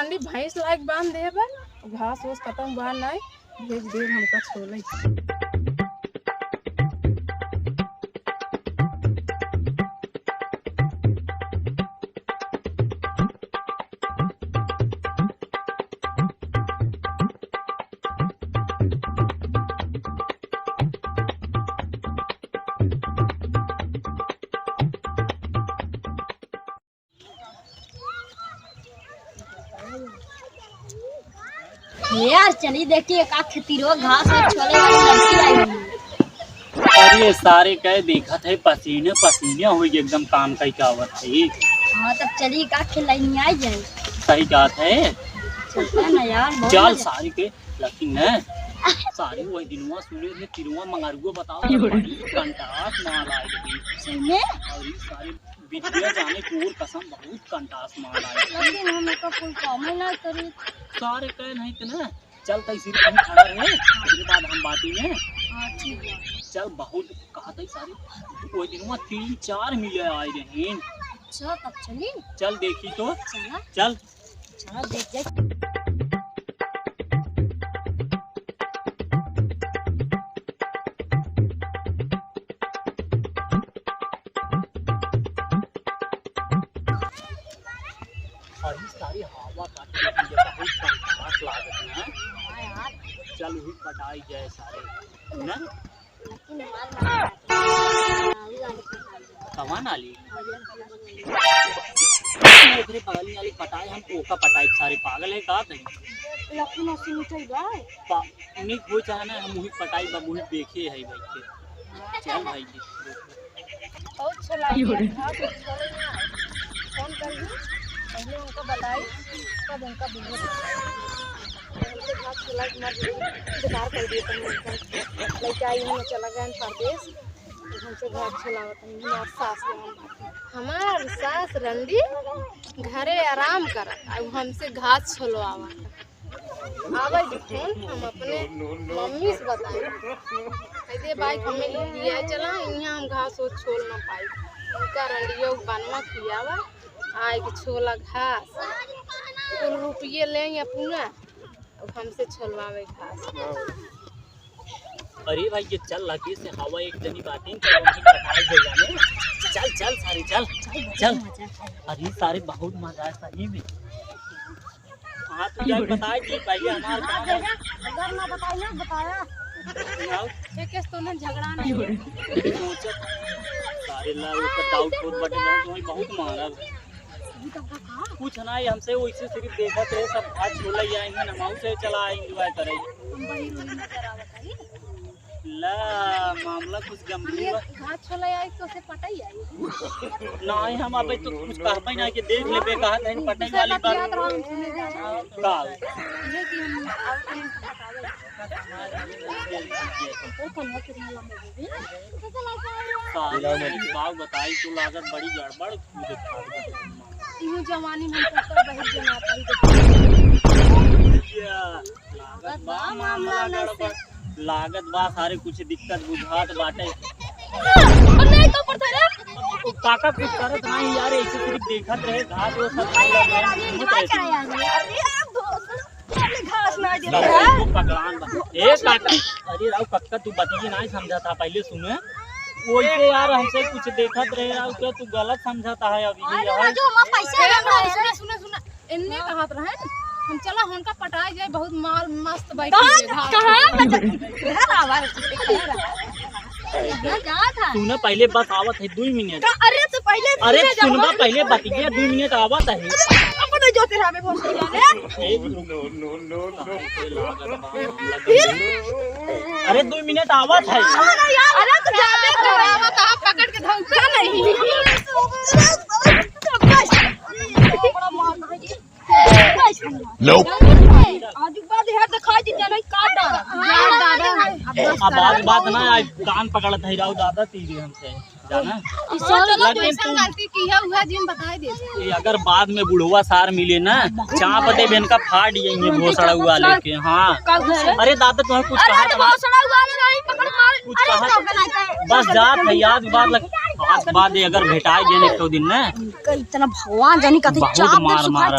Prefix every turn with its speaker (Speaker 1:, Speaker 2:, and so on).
Speaker 1: रंडी भैंस लायक बांध दे बा घास वास खत्म बा नहीं भेज दे हमका छोले।
Speaker 2: यार चलिए देखिए एक आख तीरो घास में छोले वाली लड़की आई हुई है।
Speaker 3: अरे सारे कह देखत है पसीने पसीने हुई एकदम काम का कावत है।
Speaker 2: हाँ तब चलिए एक आख लाइन आई जाए।
Speaker 3: सही बात है
Speaker 2: चलता है ना यार
Speaker 3: चल सारी के लेकिन न सारी वही दिनवा सुने थे तिरुवा मंगारुआ बताओ कंटास माल आए थे
Speaker 2: सही में
Speaker 3: और ये सारे बिटिया जाने की और कसम बहुत कंटास माल आए
Speaker 2: लेकिन हमें तो कोई काम ही ना करी।
Speaker 3: सारे कह नहीं थे ना चल तैसी कहीं खड़ा रहे उसके बाद हम बाती में।
Speaker 2: हाँ ठीक है
Speaker 3: चल बहुत कहा था सारी वही दिनवा 3-4 मिले आए रहे।
Speaker 2: अच्छा तब चलिए
Speaker 3: चल देखी तो
Speaker 2: चला
Speaker 3: चल
Speaker 2: चला देख जाए।
Speaker 3: सारी हवा काटने की बहुत कंटास लागत है।
Speaker 2: हाँ यार
Speaker 3: चल हुई पटाई जाए सारे ना
Speaker 2: लेकिन
Speaker 3: कवा नाली ओकरे बगल वाली पटाई हम ओका पटाई सारे पागल है का थे
Speaker 2: लेकिन असली चल गए
Speaker 3: निक हो चाहे ना हम वही पटाई बा वही देखे है भाई के चल भाई जी
Speaker 1: बहुत छोला घास छोले ना फोन करिए पहले उनको बताई तब उनका बिल्कुल उनके घास छोला मर बेकार कर दिए तुम लेके आई हम चला गए परदेश हमसे घास छोलावत हमार सास हमार सास रंडी घरे आराम कर हमसे घास छोलवावा आवा फोन हम अपने मम्मी से बताए कहते बाइक हमें लिया चला यहाँ हम घास वो छोल ना पाई उनका रंडियो बनवा खियावा आए कि छोला घास कुल रुपये ले अपना हमसे छोलवावे घास।
Speaker 3: अरे भाई ये चल लगे से हवा एक जनी बातें चल चल सारे चल चल अरे सारे बहुत मजा है सही में। हाँ तो यार बताए कि पहले हमारा
Speaker 2: अगर ना बताई ना बताया
Speaker 1: एक तो ना झगड़ा नहीं
Speaker 3: सारे लोग का डाउट बहुत बटे तो बहुत मारा कुछ ना हमसे वैसे सिर्फ देखा थे सब आज छोला आएंगे नमाऊ से चला एंजॉय करेंगे ला मामला कुछ गंभीर
Speaker 1: घास छोला आई तो से पटाई आई
Speaker 3: नहीं हम अबे तो कुछ कहबे ना कि देख लेबे कहा था पटाई वाली बात का
Speaker 1: ये कि हम आउट
Speaker 3: बाग बताई तो लागत बड़ी गड़बड़
Speaker 1: इहो जवानी में तो बहुत जना पाई
Speaker 3: लागत बा सारे कुछ दिक्कत बुझात बाटे
Speaker 1: नहीं तो पर रे
Speaker 3: काका कुछ करत नहीं यार ऐसे सिर्फ देखत रहे घास वो सब
Speaker 2: घास ना दे
Speaker 3: पगलान ए काका अरे राव कक्का तू बतिए नहीं समझा था पहले सुने वैसे यार हमसे कुछ देखत रहे राव क्या तू गलत समझाता है अभी यार
Speaker 2: जो हम पैसे
Speaker 1: सुना इन्ने कहत रहे हम चला उनका पटाई जाए बहुत माल मस्त बैठ
Speaker 3: सुना पहले बस आवत है 2 मिनट
Speaker 2: अरे तो पहले
Speaker 3: अरे सुनबा पहले बतिए 2 मिनट आवत है
Speaker 2: अपने जोते रहे भोसड़ी जाने
Speaker 3: अरे 2 मिनट आवत है
Speaker 2: अरे तो जाबे
Speaker 1: करावत आप पकड़ के धौका नहीं
Speaker 2: आज बाद यार दिखाई दी जाने काट डाला
Speaker 3: अब बात ना कान पकड़त है राव दादा तीरी हमसे जाना
Speaker 1: गलती की है हुआ जिन बताई दे
Speaker 3: अगर बाद में बुढ़वा सार मिले ना चाप दे बेन का फाड़ दिए भोसड़ा हुआ लेके। हाँ अरे दादा तुम्हें कुछ कहा कुछ कहा बस जात है याद बात बाद अगर भेटाई देने तो दिन ना
Speaker 2: इतना भगवान जानी कथी
Speaker 3: बहुत मार मारा